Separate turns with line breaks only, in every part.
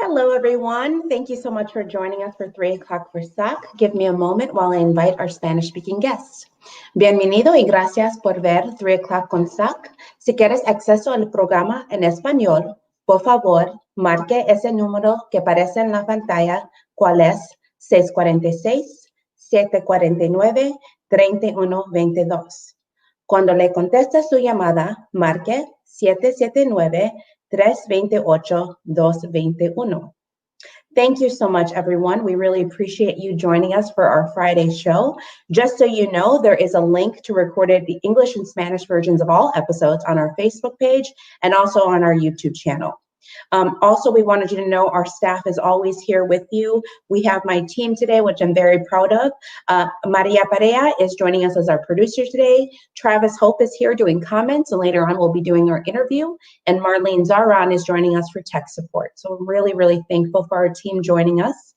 Hello, everyone. Thank you so much for joining us for 3 o'clock for SOC. Give me a moment while I invite our Spanish-speaking guests. Bienvenido y gracias por ver 3 o'clock con SOC. Si quieres acceso al programa en español, por favor, marque ese número que aparece en la pantalla, cuál es 646-749-3122. Cuando le conteste su llamada, marque 779-328-221. Thank you so much, everyone. We really appreciate you joining us for our Friday show. Just so you know, there is a link to recorded the English and Spanish versions of all episodes on our Facebook page and also on our YouTube channel. Also, we wanted you to know our staff is always here with you. We have my team today, which I'm very proud of. Maria Perea is joining us as our producer today. Travis Hope is here doing comments, and later on we'll be doing our interview. And Marlene Zaran is joining us for tech support. So I'm really, really thankful for our team joining us.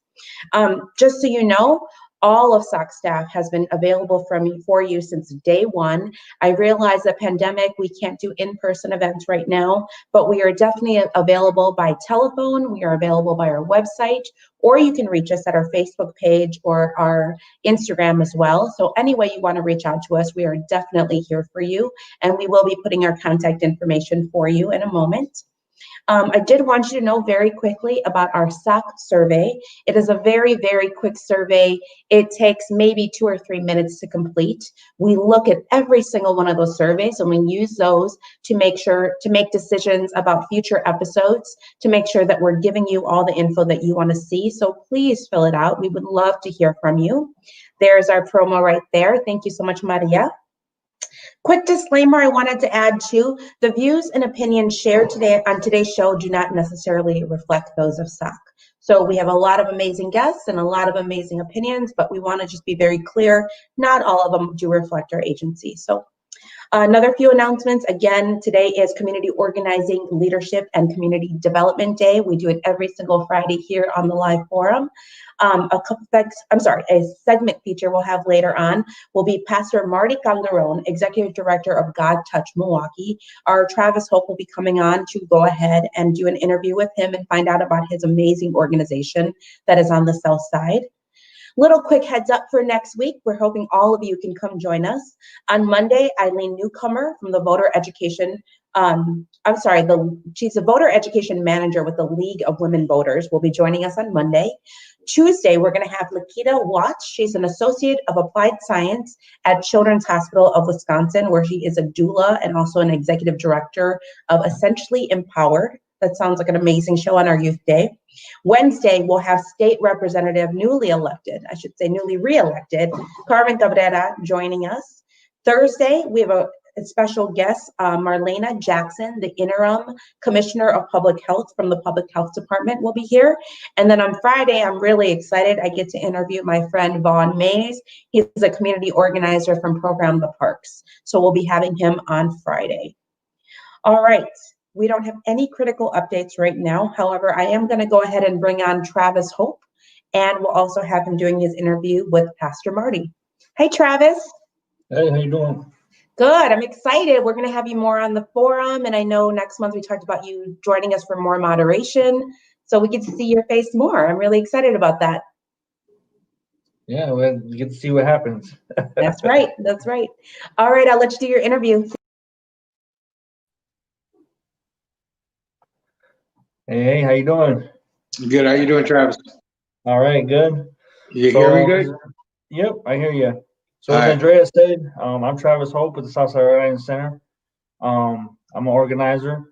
Just so you know, all of SOC staff has been available for you since day one. I realize the pandemic, we can't do in-person events right now, but we are definitely available by telephone. We are available by our website, or you can reach us at our Facebook page or our Instagram as well. So any way you want to reach out to us, we are definitely here for you, and we will be putting our contact information for you in a moment. I did want you to know very quickly about our SOC survey. It is a very, very quick survey. It takes maybe 2 or 3 minutes to complete. We look at every single one of those surveys, and we use those to make decisions about future episodes, to make sure that we're giving you all the info that you want to see. So please fill it out. We would love to hear from you. There's our promo right there. Thank you so much, Maria. Quick disclaimer I wanted to add too, the views and opinions shared today on today's show do not necessarily reflect those of SOC. So we have a lot of amazing guests and a lot of amazing opinions, but we want to just be very clear, not all of them do reflect our agency. So another few announcements. Again, today is Community Organizing, Leadership, and Community Development Day. We do it every single Friday here on the live forum. A segment feature we'll have later on will be Pastor Marty Calderon, Executive Director of God Touch Milwaukee. Our Travis Hope will be coming on to go ahead and do an interview with him and find out about his amazing organization that is on the South Side. Little quick heads up for next week. We're hoping all of you can come join us. On Monday, Eileen Newcomer from the Voter Education, she's a Voter Education Manager with the League of Women Voters, will be joining us on Monday. Tuesday, we're going to have Lakita Watts. She's an Associate of Applied Science at Children's Hospital of Wisconsin, where she is a doula and also an Executive Director of Essentially Empowered. That sounds like an amazing show on our Youth Day. Wednesday, we'll have State Representative newly reelected, Carmen Cabrera, joining us. Thursday, we have a special guest, Marlena Jackson, the Interim Commissioner of Public Health from the Public Health Department, will be here. And then on Friday, I'm really excited. I get to interview my friend Vaughn Mays. He's a community organizer from Program the Parks. So we'll be having him on Friday. All right. We don't have any critical updates right now. However, I am going to go ahead and bring on Travis Hope, and we'll also have him doing his interview with Pastor Marty. Hey, Travis.
Hey, how you doing?
Good. I'm excited. We're going to have you more on the forum, and I know next month we talked about you joining us for more moderation, so we get to see your face more. I'm really excited about that.
Yeah, well, you get to see what happens.
That's right. That's right. All right, I'll let you do your interview.
Hey, how you doing?
Good. How you doing, Travis?
All right, good.
You hear me good?
Yep, I hear you. So
All
as
right.
Andrea said, I'm Travis Hope with the Southside Rhode Island Center. I'm an organizer.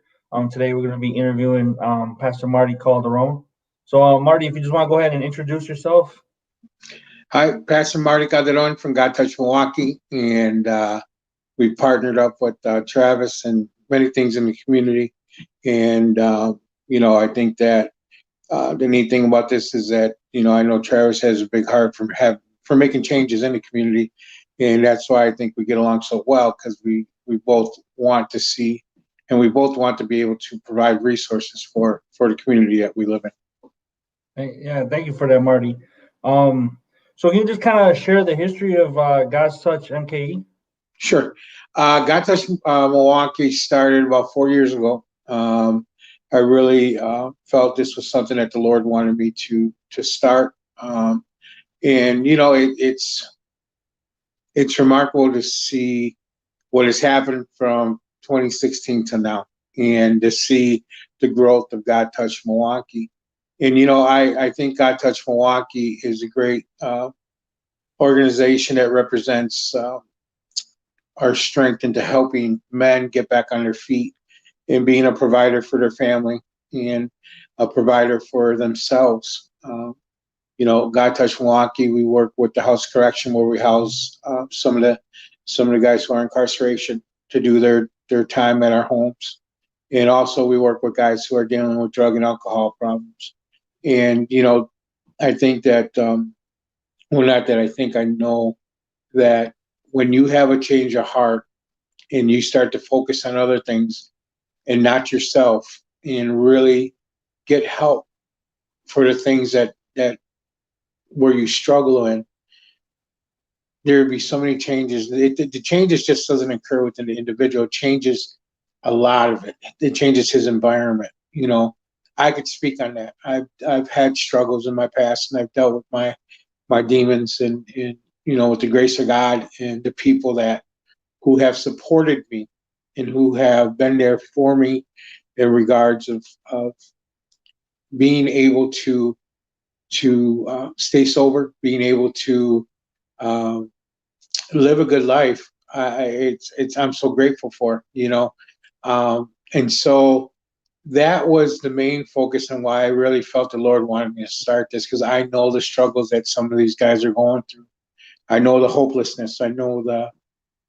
Today we're going to be interviewing Pastor Marty Calderon. So Marty, if you just want to go ahead and introduce yourself.
Hi, Pastor Marty Calderon from God Touch Milwaukee, and we partnered up with Travis and many things in the community. And I think that the neat thing about this is that I know Travis has a big heart for making changes in the community, and that's why I think we get along so well, because we both want to see, and we both want to be able to provide resources for the community that we live in.
Yeah, thank you for that, Marty. So can you just kind of share the history of God's Touch MKE?
Sure. God Touch Milwaukee started about 4 years ago. really felt this was something that the Lord wanted me to start. And you know, it's remarkable to see what has happened from 2016 to now, and to see the growth of God Touch Milwaukee. And you know, I think God Touch Milwaukee is a great organization that represents our strength into helping men get back on their feet and being a provider for their family and a provider for themselves. You know, God Touch Milwaukee, we work with the House Correction, where we house some of the guys who are in incarceration to do their time at our homes. And also we work with guys who are dealing with drug and alcohol problems. And, you know, I think that, well, not that I think, I know that when you have a change of heart and you start to focus on other things and not yourself, and really get help for the things that where you struggle in, there would be so many changes. The changes just doesn't occur within the individual. It changes a lot of it. It changes his environment. You know, I could speak on that. I've had struggles in my past, and I've dealt with my demons, and you know, with the grace of God and the people who have supported me and who have been there for me in regards of being able to stay sober, being able to live a good life. I'm so grateful for, you know. And so that was the main focus, and why I really felt the Lord wanted me to start this, because I know the struggles that some of these guys are going through. I know the hopelessness. I know the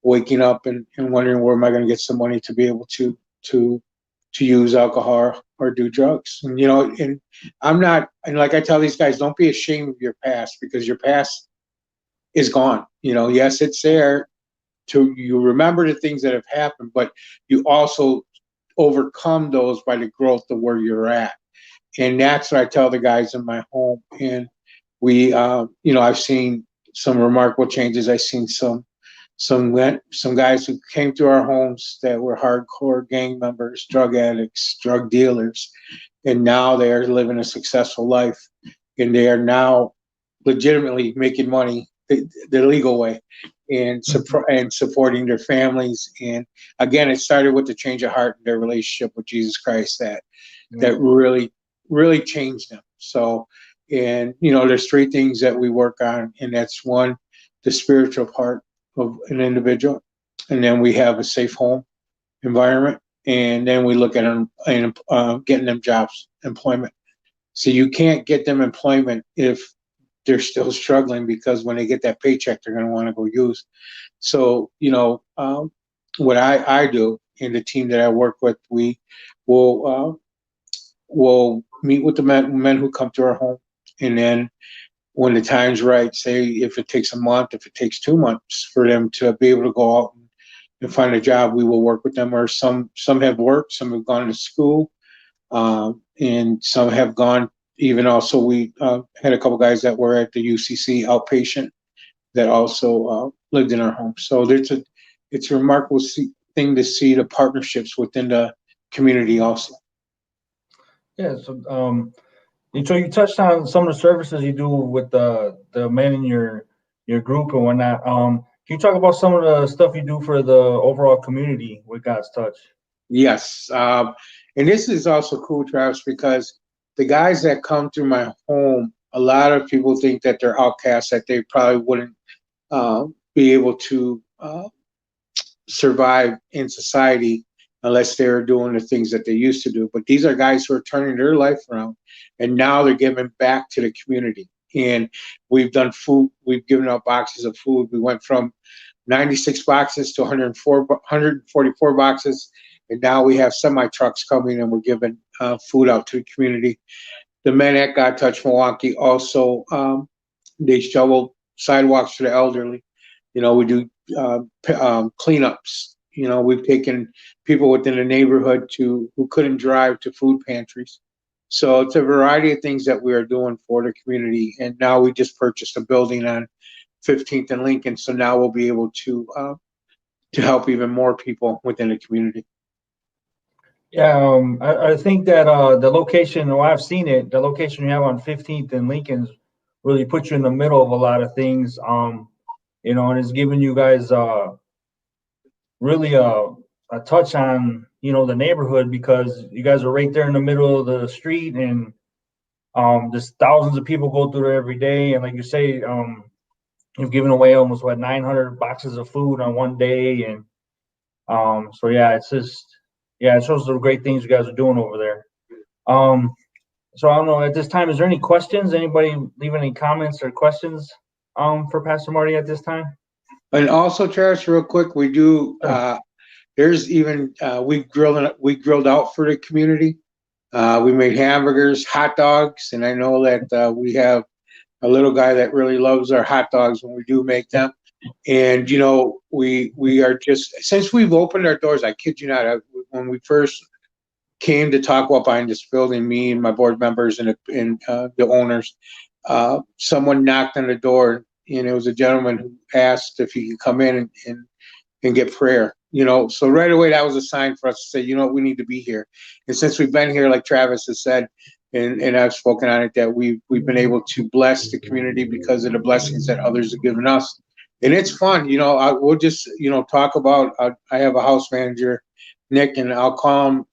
waking up and wondering, where am I going to get some money to be able to use alcohol or do drugs. And, you know, and I'm not, and like I tell these guys, don't be ashamed of your past, because your past is gone. You know, yes, it's there you remember the things that have happened, but you also overcome those by the growth of where you're at. And that's what I tell the guys in my home. And we, you know, I've seen some remarkable changes. I've seen some guys who came to our homes that were hardcore gang members, drug addicts, drug dealers, and now they are living a successful life, and they are now legitimately making money the legal way, and supporting their families. And again, it started with the change of heart in their relationship with Jesus Christ that really changed them. So, and you know, there's three things that we work on, and that's one, the spiritual part of an individual, and then we have a safe home environment, and then we look at them and getting them jobs, employment. So you can't get them employment if they're still struggling, because when they get that paycheck, they're going to want to go use. So, you know, what I do in the team that I work with, we will meet with the men who come to our home, and then when the time's right, say if it takes a month, if it takes 2 months for them to be able to go out and find a job, we will work with them. Or some have worked, some have gone to school, and some have gone. Even also, we had a couple guys that were at the UCC outpatient that also lived in our home. So it's a remarkable thing to see the partnerships within the community also.
Yeah. So you touched on some of the services you do with the men in your group and whatnot. Can you talk about some of the stuff you do for the overall community with God's Touch?
Yes. And this is also cool, Travis, because the guys that come through my home, a lot of people think that they're outcasts, that they probably wouldn't be able to survive in society unless they're doing the things that they used to do. But these are guys who are turning their life around, and now they're giving back to the community. And we've done food. We've given out boxes of food. We went from 96 boxes to 144 boxes. And now we have semi trucks coming, and we're giving food out to the community. The men at God Touch Milwaukee also, they shovel sidewalks for the elderly. You know, we do cleanups. You know, we've taken people within the neighborhood who couldn't drive to food pantries. So it's a variety of things that we are doing for the community. And now we just purchased a building on 15th and Lincoln. So now we'll be able to help even more people within the community.
Yeah, I think that the location, well, I've seen it, the location you have on 15th and Lincoln's really puts you in the middle of a lot of things. And it's giving you guys really a touch on, the neighborhood, because you guys are right there in the middle of the street, and there's thousands of people go through there every day. And like you say, you've given away almost 900 boxes of food on one day. And so yeah, it's just, yeah, it shows the great things you guys are doing over there. So I don't know, at this time, is there any questions? Anybody leave any comments or questions for Pastor Marty at this time?
And also, Travis, real quick, we do. There's even we grilled out for the community. We made hamburgers, hot dogs, and I know that we have a little guy that really loves our hot dogs when we do make them. And we are just, since we've opened our doors, I kid you not, when we first came to talk about buying this building, me and my board members and the owners, someone knocked on the door, and it was a gentleman who asked if he could come in and get prayer. So right away that was a sign for us to say, we need to be here. And since we've been here, like Travis has said, and I've spoken on it, that we've been able to bless the community because of the blessings that others have given us. And it's fun, we'll just, talk about, I have a house manager, Nick, and I'll call him,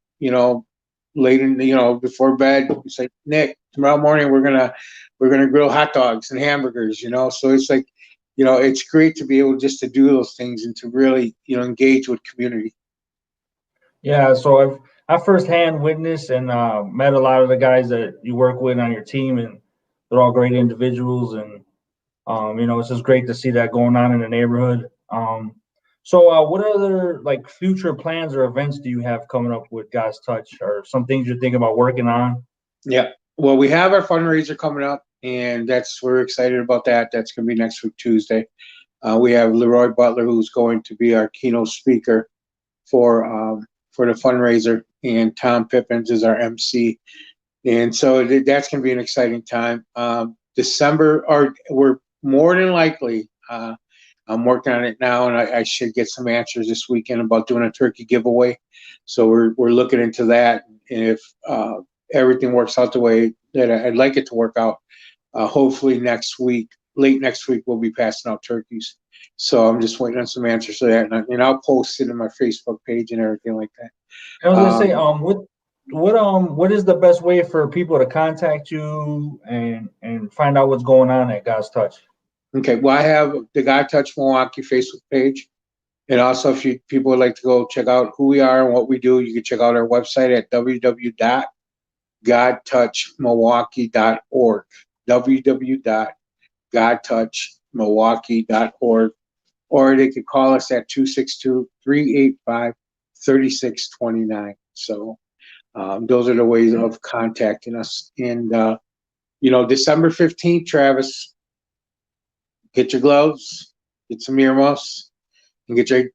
late in before bed, say, Nick, tomorrow morning we're gonna grill hot dogs and hamburgers, so it's like, it's great to be able just to do those things and to really, engage with community.
Yeah, so I firsthand witnessed and met a lot of the guys that you work with on your team, and they're all great individuals. And it's just great to see that going on in the neighborhood. So what other future plans or events do you have coming up with God's Touch, or some things you're thinking about working on?
Yeah, well, we have our fundraiser coming up, and we're excited about that. That's going to be next week, Tuesday. We have Leroy Butler, who's going to be our keynote speaker for the fundraiser, and Tom Pippins is our MC. And so that's going to be an exciting time. December, or we're more than likely, I'm working on it now, and I should get some answers this weekend about doing a turkey giveaway. So we're looking into that. And if everything works out the way that I'd like it to work out, hopefully late next week, we'll be passing out turkeys. So I'm just waiting on some answers to that, and I'll post it in my Facebook page and everything like that.
I was gonna say, what is the best way for people to contact you and find out what's going on at God's Touch?
Okay, well, I have the God Touch Milwaukee Facebook page, and also if people would like to go check out who we are and what we do, you can check out our website at www.godtouchmilwaukee.org. www.godtouchmilwaukee.org, or they could call us at 262-385-3629. So those are the ways of contacting us. And December 15th, Travis, get your gloves, get some earmuffs, and get your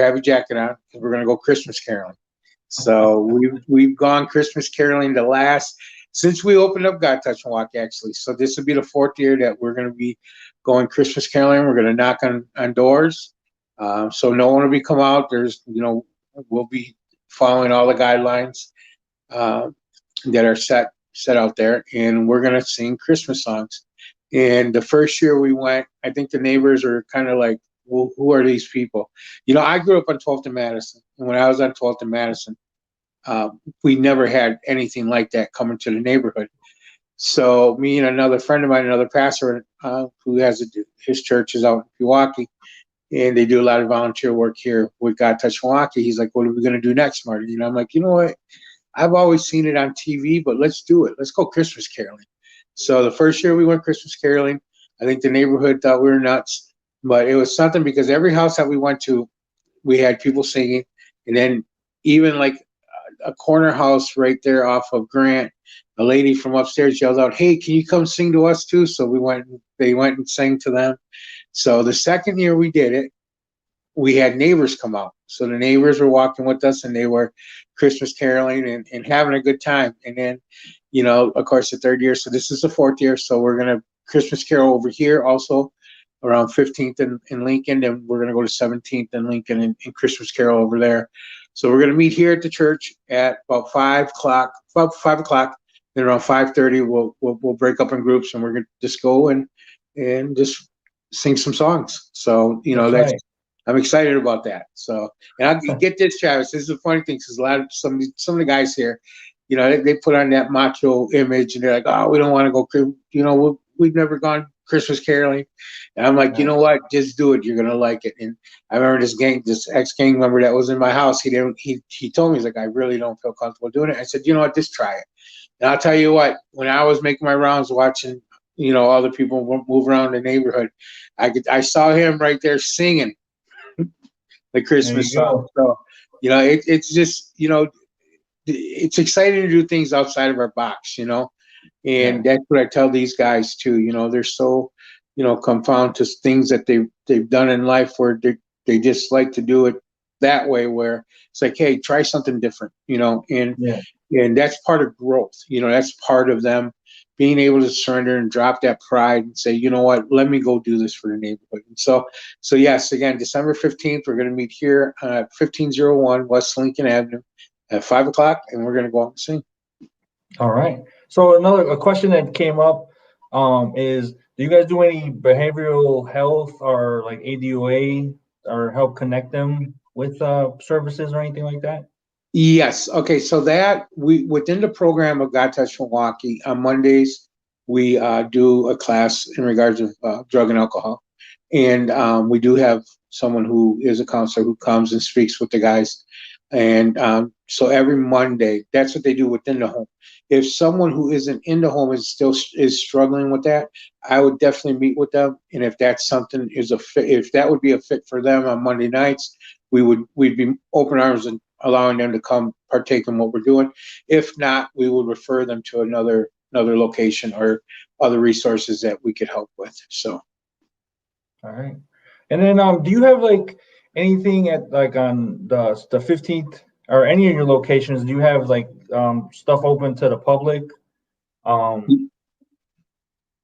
heavy jacket on, because we're going to go Christmas caroling. So we've gone Christmas caroling since we opened up God Touch Milwaukee, actually. So this will be the 4th year that we're going to be going Christmas caroling. We're going to knock on doors. So no one will be come out. We'll be following all the guidelines that are set out there, and we're going to sing Christmas songs. And the first year we went, I think the neighbors were kind of like, well, who are these people? I grew up on 12th and Madison. And when I was on 12th and Madison, we never had anything like that coming to the neighborhood. So me and another friend of mine, another pastor who has his church is out in Milwaukee, and they do a lot of volunteer work here with God Touch Milwaukee. He's like, what are we going to do next, Marty? I'm like, you know what? I've always seen it on TV, but let's do it. Let's go Christmas caroling. So the first year we went Christmas caroling, I think the neighborhood thought we were nuts, but it was something, because every house that we went to, we had people singing. And then even like a corner house right there off of Grant, a lady from upstairs yelled out, hey, can you come sing to us too? So they went and sang to them. So the second year we did it, we had neighbors come out. So the neighbors were walking with us, and they were Christmas caroling and having a good time. And then, of course, the 3rd year. So this is the 4th year. So we're going to Christmas carol over here also around 15th in Lincoln. And we're going to go to 17th in Lincoln and Christmas carol over there. So we're going to meet here at the church at about 5 o'clock. About 5 o'clock. Then around 5:30, we'll break up in groups, and we're going to just go and just sing some songs. So that's
right.
I'm excited about that. So, and I'll get this, Travis. This is a funny thing because some of the guys here, they put on that macho image, and they're like, oh, we don't want to go. We've never gone Christmas caroling, and I'm like, you know what? Just do it. You're gonna like it. And I remember this ex-gang member that was in my house. He told me, he's like, I really don't feel comfortable doing it. I said, you know what? Just try it. And I'll tell you what. When I was making my rounds, watching, other people move around the neighborhood, I saw him right there singing the Christmas song. So, it's just, it's exciting to do things outside of our box, and that's what I tell these guys too. They're so, confounded to things that they've done in life where they just like to do it that way, where it's like, hey, try something different, and that's part of growth. That's part of them being able to surrender and drop that pride and say, you know what, let me go do this for the neighborhood. And so yes, again, December 15th, we're going to meet here at 1501 West Lincoln Avenue at 5 o'clock, and we're going to go out and sing.
All right. So a question that came up is, do you guys do any behavioral health or like ADOA or help connect them with services or anything like that?
Yes. Okay. So that within the program of God Touch Milwaukee, on Mondays, we do a class in regards of drug and alcohol. And we do have someone who is a counselor who comes and speaks with the guys. And so every Monday, that's what they do within the home. If someone who isn't in the home is struggling with that, I would definitely meet with them. And if that's something if that would be a fit for them on Monday nights, we'd be open arms and allowing them to come partake in what we're doing. If not, we would refer them to another location or other resources that we could help with. So.
All right. And then do you have like anything at like on the 15th or any of your locations? Do you have like stuff open to the public?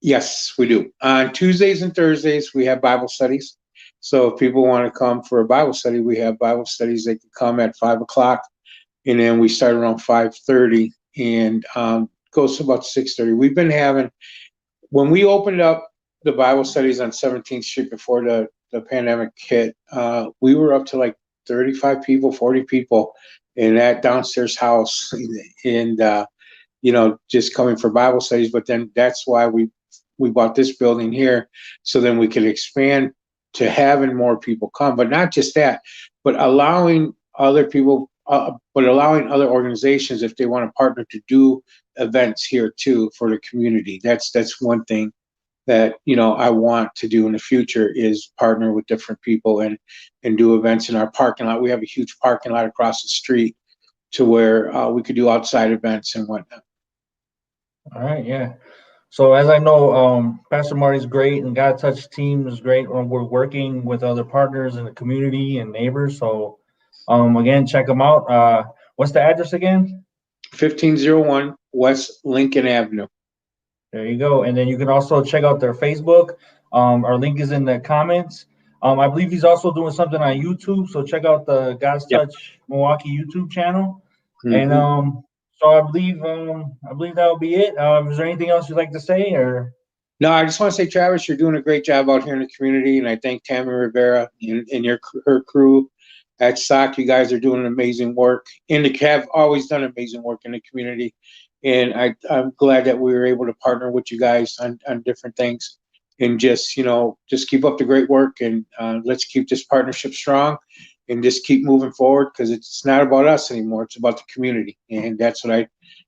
Yes, we do. On Tuesdays and Thursdays, we have Bible studies. So if people want to come for a Bible study, we have Bible studies. They can come at 5 o'clock, and then we start around 5:30 and goes to about 6:30. We've been having, when we opened up the Bible studies on 17th Street before the pandemic hit, we were up to like 35 people, 40 people in that downstairs house, and just coming for Bible studies. But then that's why we bought this building here, so then we could expand to having more people come. But not just that, but allowing other people, allowing other organizations, if they want to partner, to do events here too for the community. That's one thing that I want to do in the future, is partner with different people and do events in our parking lot. We have a huge parking lot across the street to where we could do outside events and whatnot.
All right, yeah. So as I know, Pastor Marty's great, and God Touch team is great. We're working with other partners in the community and neighbors. So again, check them out. What's the address again?
1501 West Lincoln Avenue.
There you go. And then you can also check out their Facebook. Our link is in the comments. I believe he's also doing something on YouTube. So check out the God's Touch Milwaukee YouTube channel. Mm-hmm. And so I believe that'll be it. Is there anything else you'd like to say, or?
No, I just want to say, Travis, you're doing a great job out here in the community, and I thank Tammy Rivera and her crew at SOC. You guys are doing amazing work, and have always done amazing work in the community. And I'm glad that we were able to partner with you guys on different things, and just keep up the great work, and let's keep this partnership strong. And just keep moving forward, because it's not about us anymore. It's about the community. And that's what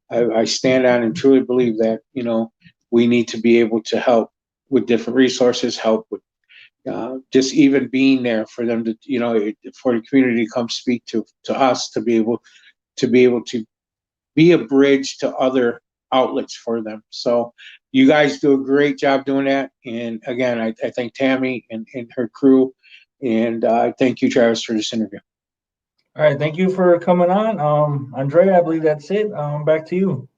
I stand on, and truly believe that, we need to be able to help with different resources, help with just even being there for them to, for the community to come speak to us, to be able to be a bridge to other outlets for them. So you guys do a great job doing that. And again, I thank Tammy and her crew. And thank you, Travis, for this interview.
All right. Thank you for coming on. Andrea, I believe that's it. Back to you.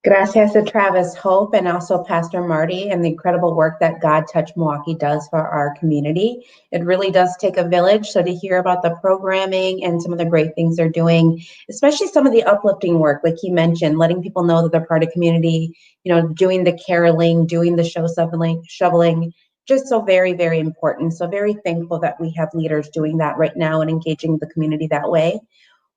Gracias to Travis Hope and also Pastor Marty and the incredible work that God Touch Milwaukee does for our community. It really does take a village. So to hear about the programming and some of the great things they're doing, especially some of the uplifting work, like he mentioned, letting people know that they're part of community, doing the caroling, doing the shoveling, just so very, very important. So very thankful that we have leaders doing that right now and engaging the community that way.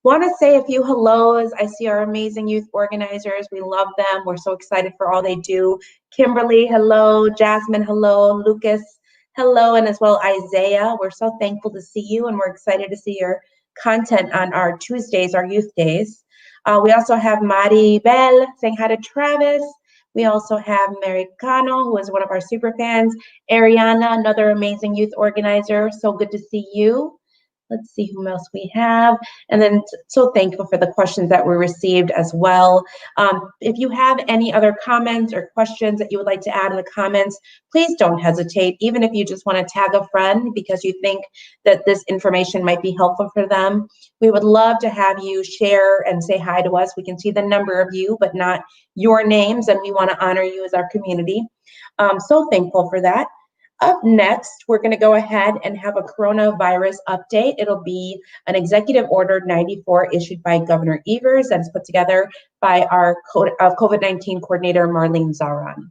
Want to say a few hellos. I see our amazing youth organizers. We love them. We're so excited for all they do. Kimberly, hello. Jasmine, hello. Lucas, hello. And as well, Isaiah. We're so thankful to see you, and we're excited to see your content on our Tuesdays, our youth days. We also have Mari Bell saying hi to Travis. We also have Americano, who is one of our super fans. Ariana, another amazing youth organizer. So good to see you. Let's see whom else we have. And then so thankful for the questions that were received as well. If you have any other comments or questions that you would like to add in the comments, please don't hesitate, even if you just want to tag a friend because you think that this information might be helpful for them. We would love to have you share and say hi to us. We can see the number of you, but not your names, and we want to honor you as our community. So thankful for that. Up next, we're going to go ahead and have a coronavirus update. It'll be an executive order 94 issued by Governor Evers that is put together by our COVID-19 coordinator, Marlene Zaran.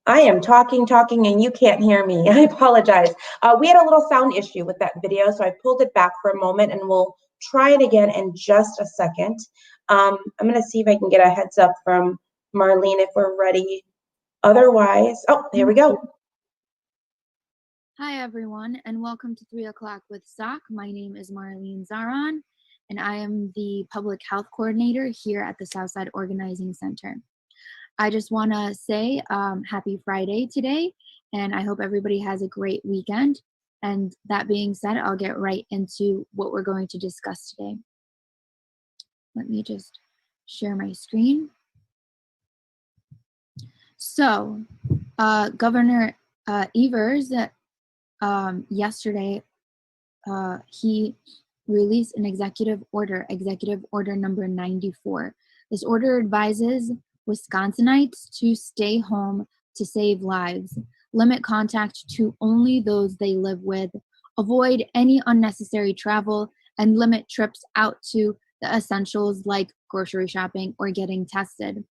I am talking, and you can't hear me. I apologize. We had a little sound issue with that video, so I pulled it back for a moment, and we'll try it again in just a second. I'm going to see if I can get a heads up from Marlene if we're ready. Otherwise, oh, there we go.
Hi, everyone, and welcome to 3 o'clock with SOC. My name is Marlene Zaran, and I am the Public Health Coordinator here at the Southside Organizing Center. I just want to say happy Friday today, and I hope everybody has a great weekend. And that being said, I'll get right into what we're going to discuss today. Let me just share my screen. So, Governor Evers, yesterday, he released an executive order number 94. This order advises Wisconsinites to stay home to save lives, limit contact to only those they live with, avoid any unnecessary travel, and limit trips out to the essentials like grocery shopping or getting tested.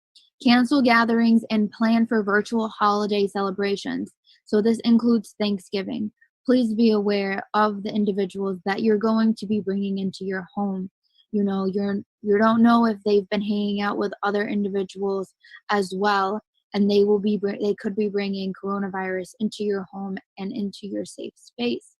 Cancel gatherings and plan for virtual holiday celebrations. So this includes Thanksgiving. Please be aware of the individuals that you're going to be bringing into your home. You don't know if they've been hanging out with other individuals as well, and they could be bringing coronavirus into your home and into your safe space.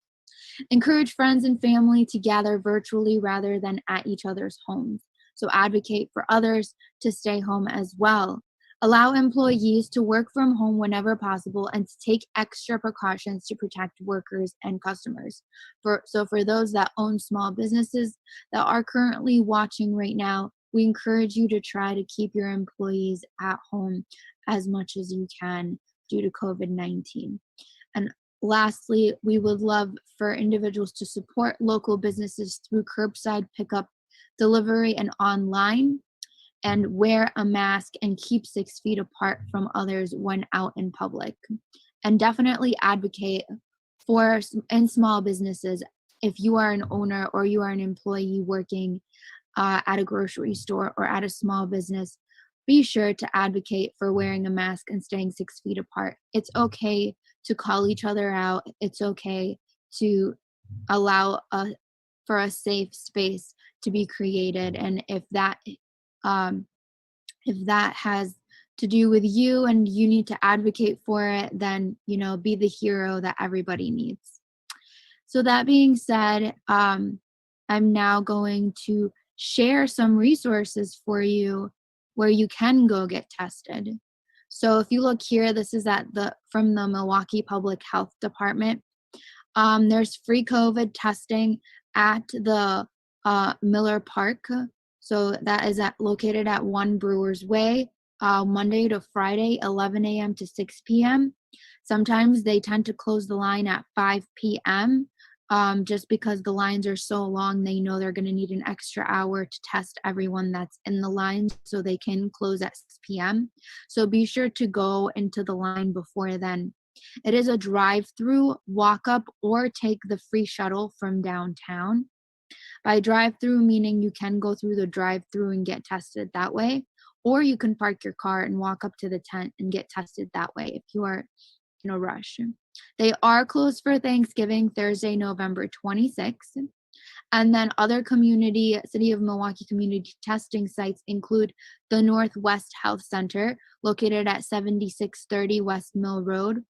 Encourage friends and family to gather virtually rather than at each other's homes. So advocate for others to stay home as well. Allow employees to work from home whenever possible and to take extra precautions to protect workers and customers. For those that own small businesses that are currently watching right now, we encourage you to try to keep your employees at home as much as you can due to COVID-19. And lastly, we would love for individuals to support local businesses through curbside pickup, delivery, and online, and wear a mask and keep 6 feet apart from others when out in public. And definitely advocate for in small businesses. If you are an owner or you are an employee working at a grocery store or at a small business, be sure to advocate for wearing a mask and staying 6 feet apart. It's okay to call each other out. It's okay to allow for a safe space to be created. And if that has to do with you and you need to advocate for it, then, be the hero that everybody needs. So that being said, I'm now going to share some resources for you where you can go get tested. So if you look here, this is from the Milwaukee Public Health Department. There's free COVID testing at the Miller Park. So that is located at 1 Brewers Way, Monday to Friday, 11 a.m. to 6 p.m. Sometimes they tend to close the line at 5 p.m. Just because the lines are so long, they know they're going to need an extra hour to test everyone that's in the line, so they can close at 6 p.m. So be sure to go into the line before then. It is a drive-through, walk-up, or take the free shuttle from downtown. By drive-through, meaning you can go through the drive-through and get tested that way, or you can park your car and walk up to the tent and get tested that way if you are in a rush. They are closed for Thanksgiving, Thursday, November 26th. And then other City of Milwaukee community testing sites include the Northwest Health Center, located at 7630 West Mill Road,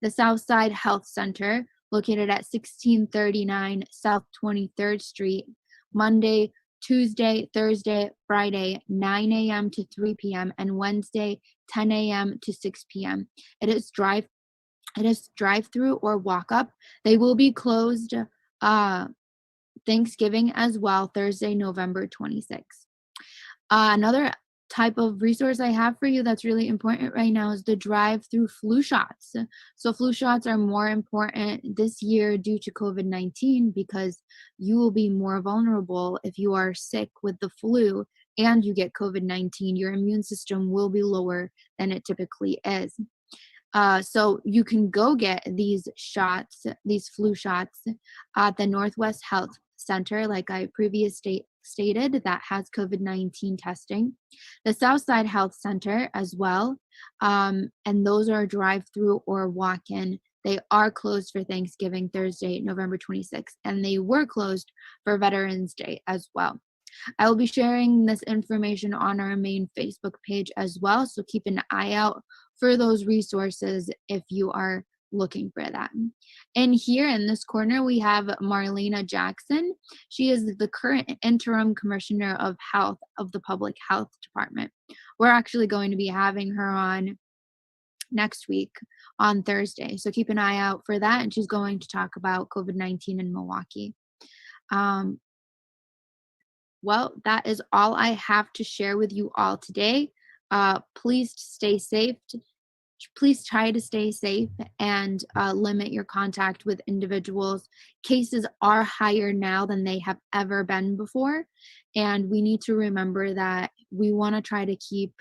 the Southside Health Center, located at 1639 South 23rd Street, Monday, Tuesday, Thursday, Friday, 9 a.m. to 3 p.m., and Wednesday, 10 a.m. to 6 p.m. It is drive-through or walk-up. They will be closed Thanksgiving as well, Thursday, November 26th. Another type of resource I have for you that's really important right now is the drive-through flu shots. So flu shots are more important this year due to COVID-19 because you will be more vulnerable if you are sick with the flu and you get COVID-19. Your immune system will be lower than it typically is. So you can go get these flu shots at the Northwest Health Center, like I previously stated, that has COVID-19 testing. The Southside Health Center as well, and those are drive-through or walk-in. They are closed for Thanksgiving, Thursday, November 26th, and they were closed for Veterans Day as well. I will be sharing this information on our main Facebook page as well, so keep an eye out for those resources if you are looking for that. And here in this corner, we have Marlena Jackson. She is the current interim commissioner of health of the Public Health Department. We're actually going to be having her on next week on Thursday, so keep an eye out for that. And she's going to talk about COVID-19 in Milwaukee. Well, that is all I have to share with you all today. Please stay safe. Please try to stay safe and limit your contact with individuals. Cases are higher now than they have ever been before. And we need to remember that we want to try to keep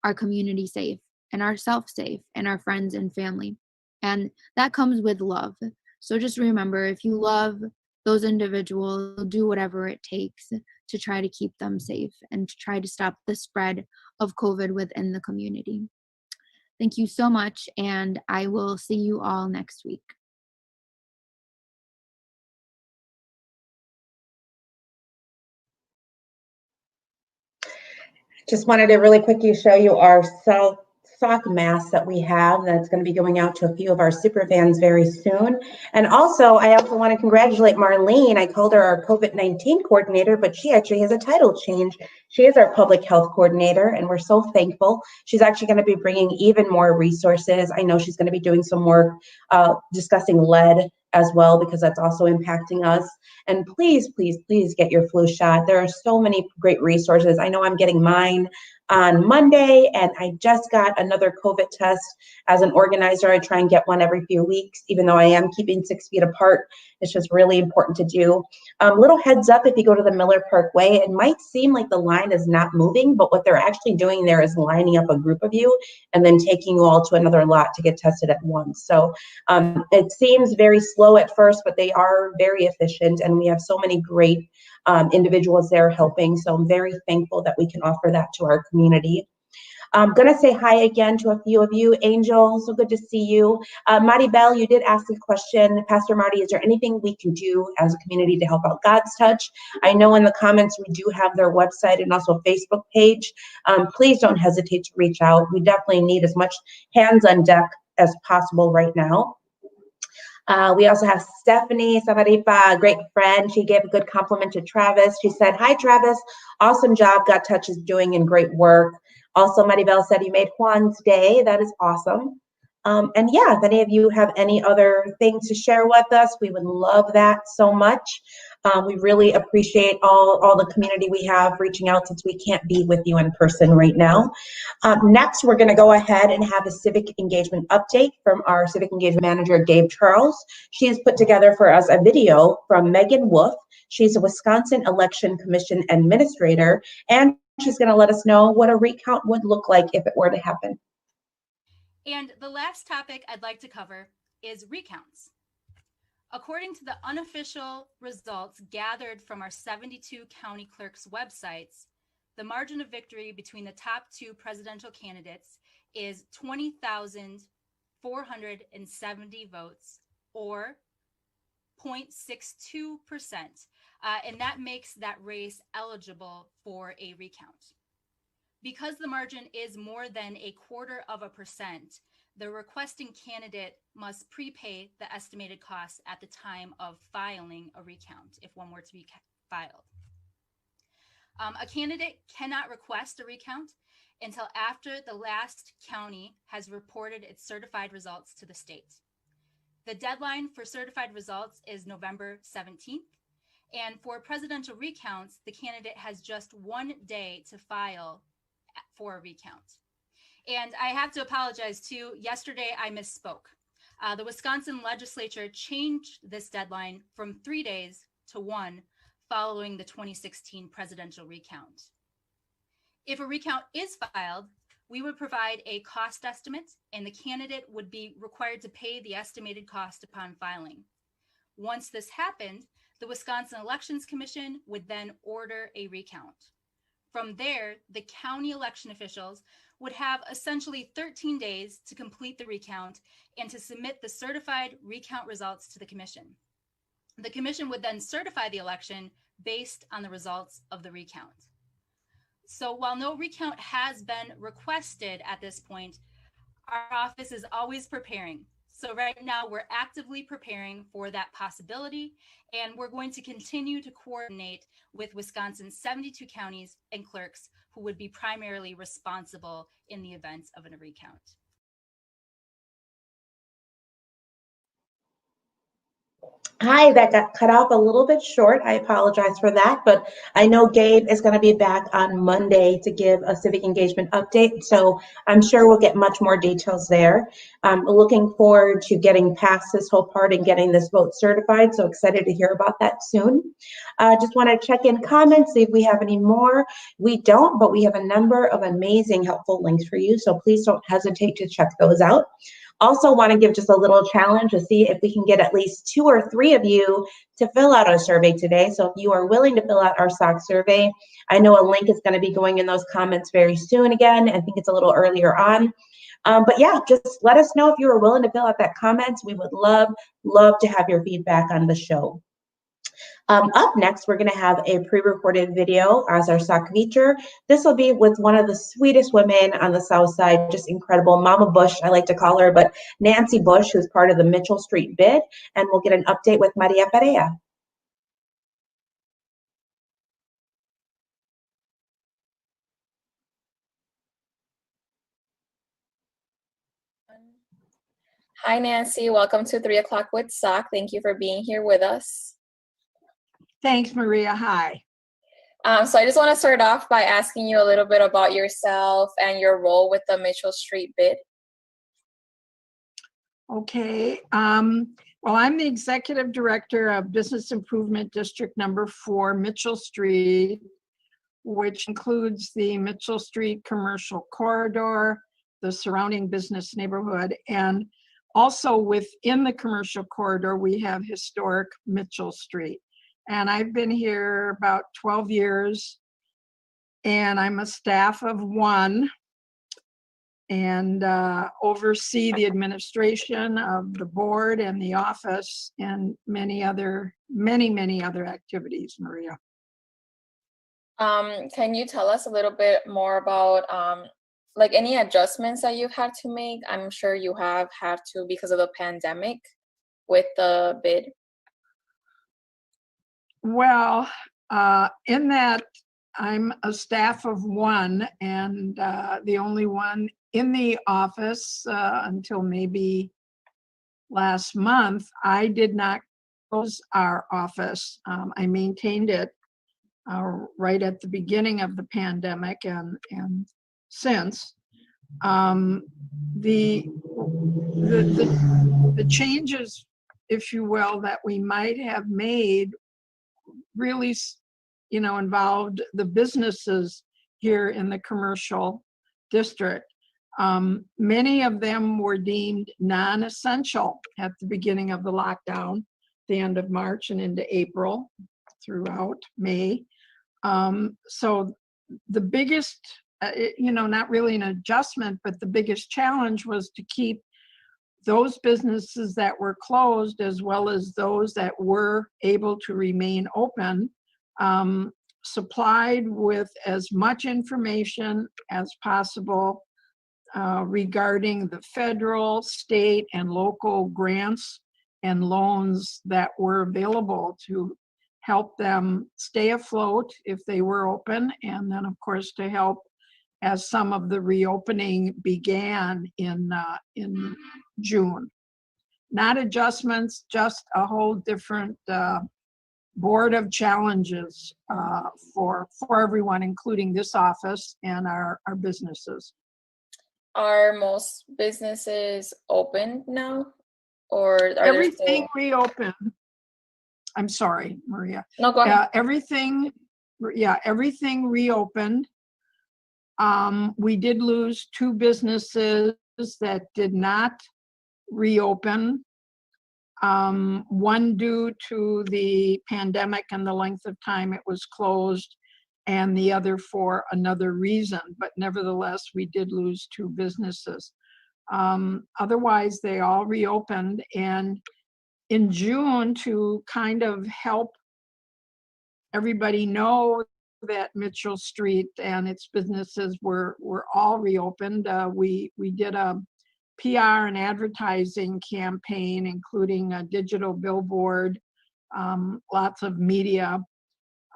our community safe and ourselves safe and our friends and family. And that comes with love. So just remember, if you love those individuals, do whatever it takes to try to keep them safe and to try to stop the spread of COVID within the community. Thank you so much, and I will see you all next week.
Just wanted to really quickly show you our SOC mask that we have that's going to be going out to a few of our super fans very soon. And also, I also want to congratulate Marlene. I called her our COVID-19 coordinator, but she actually has a title change. She is our public health coordinator, and we're so thankful. She's actually going to be bringing even more resources. I know she's going to be doing some work discussing lead as well, because that's also impacting us. And please, please, please get your flu shot. There are so many great resources. I know I'm getting mine on Monday, and I just got another COVID test. As an organizer, I try and get one every few weeks, even though I am keeping 6 feet apart. It's just really important to do. Little heads up, if you go to the Miller Park Way, it might seem like the line is not moving, but what they're actually doing there is lining up a group of you and then taking you all to another lot to get tested at once. So it seems very slow at first, but they are very efficient, and we have so many great individuals there helping. So I'm very thankful that we can offer that to our community. I'm going to say hi again to a few of you. Angel, so good to see you. Maribel, you did ask a question. Pastor Marty, is there anything we can do as a community to help out God's Touch? I know in the comments we do have their website and also Facebook page. Please don't hesitate to reach out. We definitely need as much hands on deck as possible right now. We also have Stephanie Savaripa, great friend. She gave a good compliment to Travis. She said, hi, Travis. Awesome job. God Touch is doing and great work. Also, Maribel said you made Juan's day. That is awesome. And yeah, if any of you have any other things to share with us, we would love that so much. We really appreciate all the community we have reaching out since we can't be with you in person right now. Next, we're going to go ahead and have a civic engagement update from our civic engagement manager, Gabe Charles. She has put together for us a video from Megan Wolf. She's a Wisconsin Election Commission administrator, and she's going to let us know what a recount would look like if it were to happen.
And the last topic I'd like to cover is recounts. According to the unofficial results gathered from our 72 county clerks' websites, the margin of victory between the top two presidential candidates is 20,470 votes, or 0.62%, and that makes that race eligible for a recount. Because the margin is more than 0.25%, the requesting candidate must prepay the estimated costs at the time of filing a recount, if one were to be filed. A candidate cannot request a recount until after the last county has reported its certified results to the state. The deadline for certified results is November 17th, and for presidential recounts, the candidate has just 1 day to file for a recount. And I have to apologize too. Yesterday, I misspoke. The Wisconsin legislature changed this deadline from 3 days to 1 following the 2016 presidential recount. If a recount is filed, we would provide a cost estimate, and the candidate would be required to pay the estimated cost upon filing. Once this happened, the Wisconsin Elections Commission would then order a recount. From there, the county election officials would have essentially 13 days to complete the recount and to submit the certified recount results to the commission. The commission would then certify the election based on the results of the recount. So while no recount has been requested at this point, our office is always preparing. So right now we're actively preparing for that possibility, and we're going to continue to coordinate with Wisconsin's 72 counties and clerks who would be primarily responsible in the event of a recount.
Hi, that got cut off a little bit short. I apologize for that, but I know Gabe is going to be back on Monday to give a civic engagement update, so I'm sure we'll get much more details there. I'm looking forward to getting past this whole part and getting this vote certified, so excited to hear about that soon. Just want to check in comments, see if we have any more. We don't, but we have a number of amazing helpful links for you, so please don't hesitate to check those out. Also want to give just a little challenge to see if we can get at least 2 or 3 of you to fill out our survey today. So if you are willing to fill out our SOC survey, I know a link is going to be going in those comments very soon again. I think it's a little earlier on. But yeah, just let us know if you are willing to fill out that comments. We would love to have your feedback on the show. Up next, we're going to have a pre-recorded video as our SOC feature. This will be with one of the sweetest women on the South Side, just incredible, Mama Bush, I like to call her, but Nancy Bush, who's part of the Mitchell Street bid, and we'll get an update with Maria Perea.
Hi, Nancy. Welcome to 3 o'clock with SOC. Thank you for being here with us.
Thanks, Maria. Hi.
So I just want to start off by asking you a little bit about yourself and your role with the Mitchell Street bid.
Okay. Well, I'm the Executive Director of Business Improvement District Number 4, Mitchell Street, which includes the Mitchell Street Commercial Corridor, the surrounding business neighborhood, and also within the commercial corridor, we have historic Mitchell Street. And I've been here about 12 years, and I'm a staff of 1. and oversee the administration of the board and the office and many other activities, Maria.
Can you tell us a little bit more about like any adjustments that you've had to make? I'm sure you have had to because of the pandemic with the bid.
Well, in that I'm a staff of one and the only one in the office until maybe last month. I did not close our office. I maintained it right at the beginning of the pandemic and since. The changes, if you will, that we might have made really, involved the businesses here in the commercial district. Many of them were deemed non-essential at the beginning of the lockdown, the end of March and into April, throughout May. So the biggest, not really an adjustment, but the biggest challenge was to keep those businesses that were closed as well as those that were able to remain open, supplied with as much information as possible regarding the federal, state, and local grants and loans that were available to help them stay afloat if they were open, and then of course to help as some of the reopening began in June. Not adjustments, just a whole different board of challenges for everyone, including this office and our businesses.
Are most businesses open now, or are
everything reopened? I'm sorry, Maria.
No, go ahead.
Everything reopened. We did lose 2 businesses that did not reopen. One due to the pandemic and the length of time it was closed, and the other for another reason. But nevertheless, we did lose 2 businesses. Otherwise, they all reopened. And in June, to kind of help everybody know that Mitchell Street and its businesses were all reopened, we did a PR and advertising campaign, including a digital billboard, lots of media,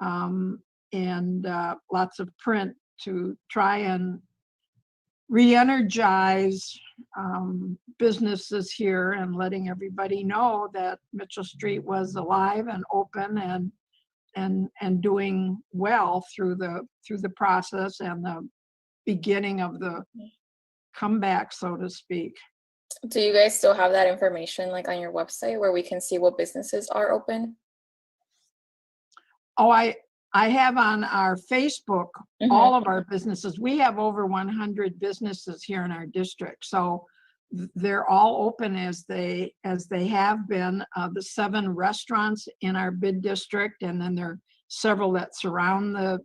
and lots of print to try and re-energize businesses here and letting everybody know that Mitchell Street was alive and open and doing well through the process and the beginning of the comeback, so to speak.
Do you guys still have that information like on your website where we can see what businesses are open?
Oh, I have on our Facebook, all of our businesses. We have over 100 businesses here in our district. So they're all open as they have been. The 7 restaurants in our bid district, and then there are several that surround the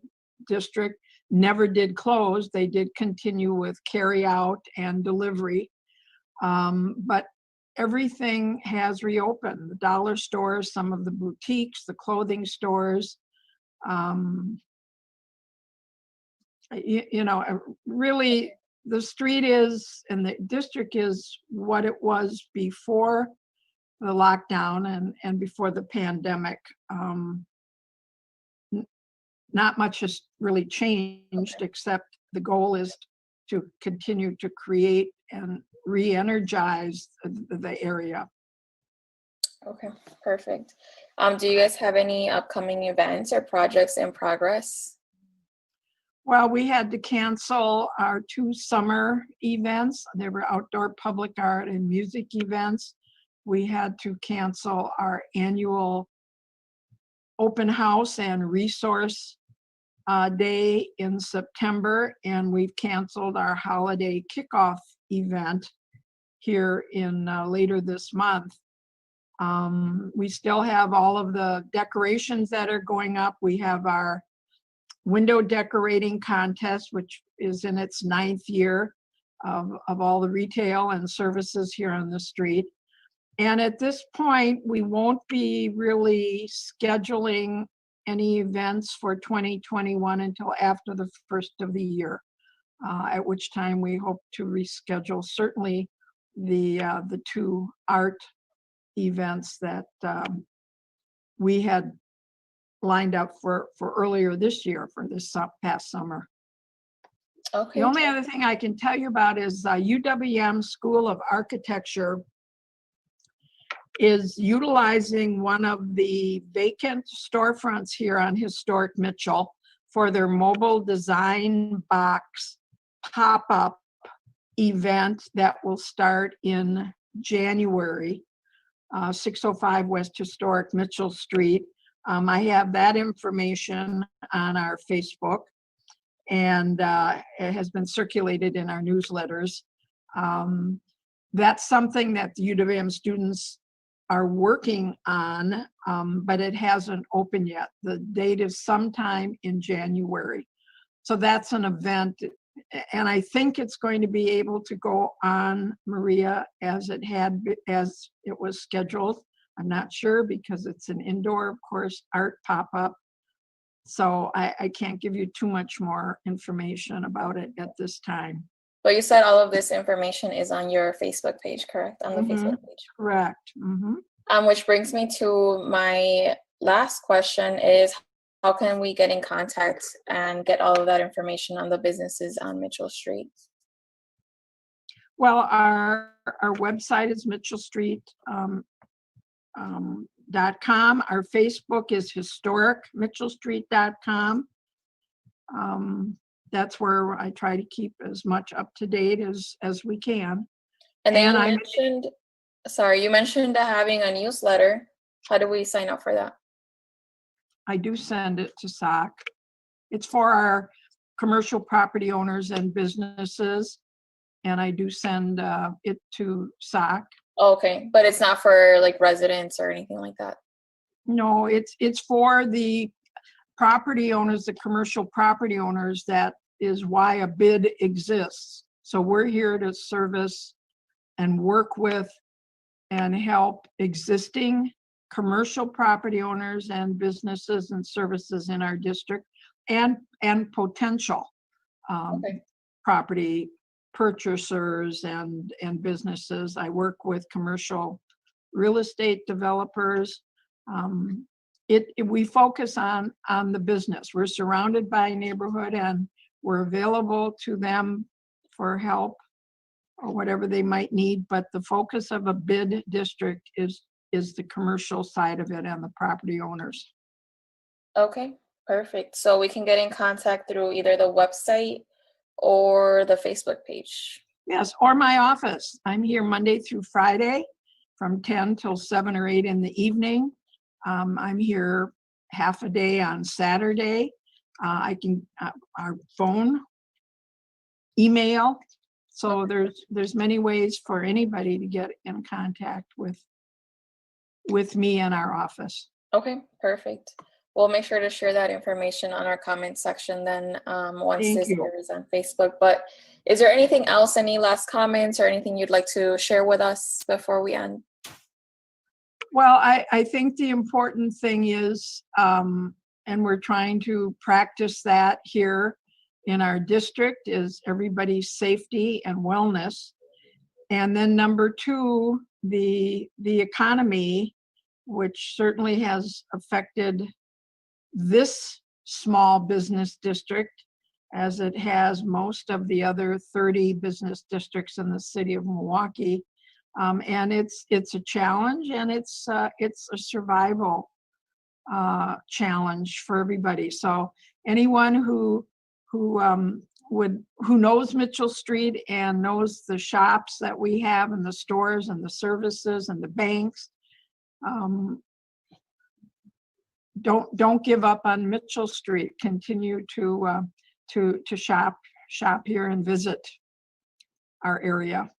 district, never did close. They did continue with carry out and delivery. But everything has reopened. The dollar stores, some of the boutiques, the clothing stores, really the street is, and the district is what it was before the lockdown and before the pandemic. Not much has really changed, except the goal is to continue to create and re-energize the area.
Okay, perfect. Do you guys have any upcoming events or projects in progress?
Well, we had to cancel our 2 summer events. They were outdoor public art and music events. We had to cancel our annual open house and resource day in September, and we've canceled our holiday kickoff event here in later this month. We still have all of the decorations that are going up. We have our window decorating contest, which is in its 9th year. of all the retail and services here on the street. And at this point, we won't be really scheduling any events for 2021 until after the first of the year, at which time we hope to reschedule certainly the 2 art events that we had lined up for earlier this year, for this past summer.
Okay.
The only other thing I can tell you about is UWM School of Architecture is utilizing one of the vacant storefronts here on historic Mitchell for their mobile design box pop-up event that will start in January, 605 West Historic Mitchell Street. I have that information on our Facebook, and it has been circulated in our newsletters. That's something that the UWM students are working on, but it hasn't opened yet. The date is sometime in January. So that's an event, and I think it's going to be able to go on, Maria, as it was scheduled. I'm not sure because it's an indoor, of course, art pop-up. So I can't give you too much more information about it at this time.
But you said all of this information is on your Facebook page, correct? On the Facebook page.
Correct.
Which brings me to my last question is, how can we get in contact and get all of that information on the businesses on Mitchell Street?
Well, our website is mitchellstreet.com. Our Facebook is historicmitchellstreet.com. That's where I try to keep as much up to date as we can.
And then you mentioned having a newsletter. How do we sign up for that?
I do send it to SOC. It's for our commercial property owners and businesses, and I do send it to SOC.
Okay, but it's not for like residents or anything like that?
No, it's for the property owners, the commercial property owners. That is why a bid exists. So we're here to service and work with and help existing commercial property owners and businesses and services in our district, and potential property purchasers and businesses. I work with commercial real estate developers. We focus on the business. We're surrounded by a neighborhood, and we're available to them for help or whatever they might need. But the focus of a bid district is the commercial side of it and the property owners.
Okay, perfect. So we can get in contact through either the website or the Facebook page.
Yes, or my office. I'm here Monday through Friday from 10 till 7 or 8 in the evening. I'm here half a day on Saturday. I can our phone, email. So there's many ways for anybody to get in contact with me and our office.
Okay, perfect. We'll make sure to share that information on our comment section then once this airs on Facebook. But is there anything else, any last comments or anything you'd like to share with us before we end?
Well, I think the important thing is, and we're trying to practice that here in our district, is everybody's safety and wellness. And then number 2, the economy, which certainly has affected this small business district, as it has most of the other 30 business districts in the city of Milwaukee. And it's a challenge, and it's a survival challenge for everybody. So anyone who knows Mitchell Street and knows the shops that we have and the stores and the services and the banks, don't give up on Mitchell Street. Continue to shop here and visit our area.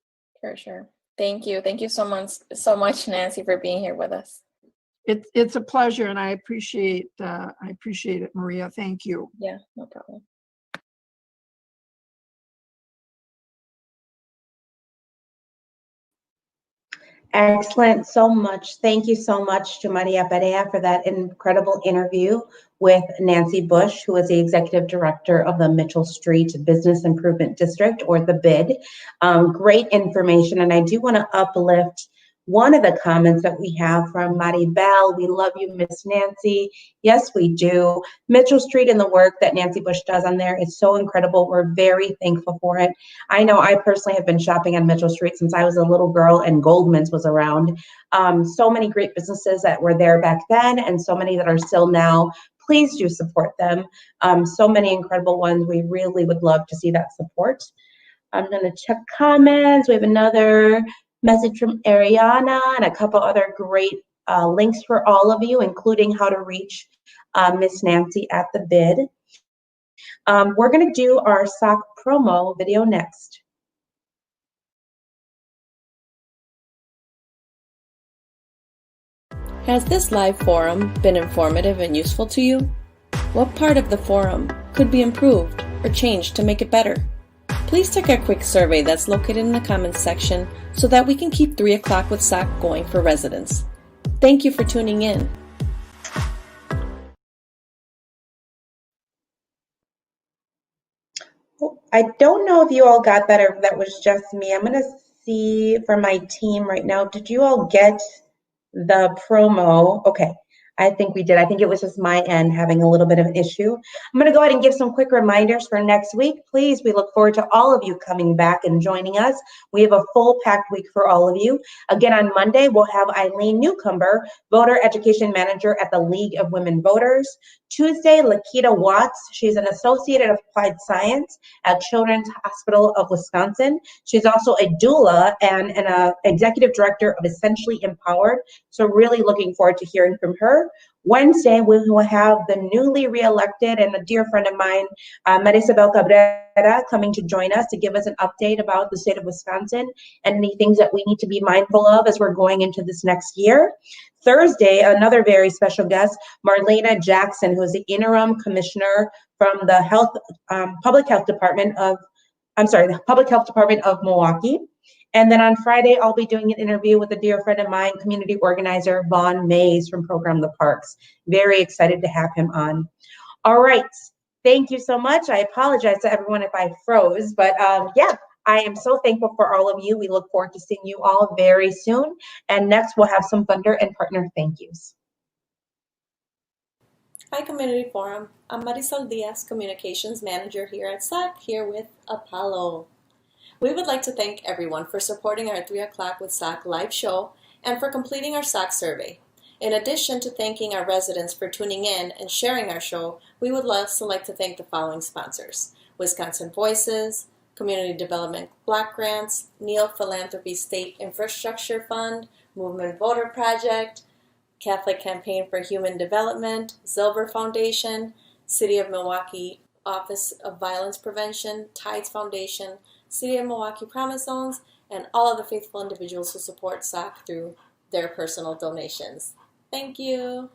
For sure. Thank you so much, Nancy, for being here with us.
It's a pleasure, and I appreciate it, Maria. Thank you.
Yeah, no problem.
Excellent, so much. Thank you so much to Maria Perea for that incredible interview with Nancy Bush, who is the Executive Director of the Mitchell Street Business Improvement District, or the BID. Great information, and I do want to uplift one of the comments that we have from Maribel. We love you, Miss Nancy. Yes, we do. Mitchell Street and the work that Nancy Bush does on there is so incredible. We're very thankful for it. I know I personally have been shopping on Mitchell Street since I was a little girl and Goldman's was around. So many great businesses that were there back then and so many that are still now. Please do support them. So many incredible ones. We really would love to see that support. I'm going to check comments. We have another message from Ariana and a couple other great links for all of you, including how to reach Miss Nancy at the BID. We're going to do our SOC promo video next.
Has this live forum been informative and useful to you? What part of the forum could be improved or changed to make it better? Please take a quick survey that's located in the comments section so that we can keep 3 o'clock with SOC going for residents. Thank you for tuning in.
I don't know if you all got that or if that was just me. I'm going to see from my team right now. Did you all get the promo? Okay. I think we did. I think it was just my end having a little bit of an issue. I'm going to go ahead and give some quick reminders for next week. Please, we look forward to all of you coming back and joining us. We have a full packed week for all of you. Again, on Monday, we'll have Eileen Newcomber, Voter Education Manager at the League of Women Voters. Tuesday, Lakita Watts. She's an Associate of Applied Science at Children's Hospital of Wisconsin. She's also a doula and an Executive Director of Essentially Empowered. So really looking forward to hearing from her. Wednesday, we will have the newly reelected and a dear friend of mine, Marisabel Cabrera, coming to join us to give us an update about the state of Wisconsin and any things that we need to be mindful of as we're going into this next year. Thursday, another very special guest, Marlena Jackson, who is the interim commissioner from the Public Health Department of Milwaukee. And then on Friday, I'll be doing an interview with a dear friend of mine, community organizer Vaughn Mays from Program the Parks. Very excited to have him on. All right. Thank you so much. I apologize to everyone if I froze, but yeah, I am so thankful for all of you. We look forward to seeing you all very soon. And next, we'll have some vendor and partner thank yous.
Hi, Community Forum. I'm Marisol Diaz, Communications Manager here at SOC, here with Apollo. We would like to thank everyone for supporting our 3 o'clock with SOC live show and for completing our SOC survey. In addition to thanking our residents for tuning in and sharing our show, we would also like to thank the following sponsors: Wisconsin Voices, Community Development Block Grants, Neal Philanthropy State Infrastructure Fund, Movement Voter Project, Catholic Campaign for Human Development, Silver Foundation, City of Milwaukee Office of Violence Prevention, Tides Foundation, City of Milwaukee Promise Zones, and all of the faithful individuals who support SOC through their personal donations. Thank you.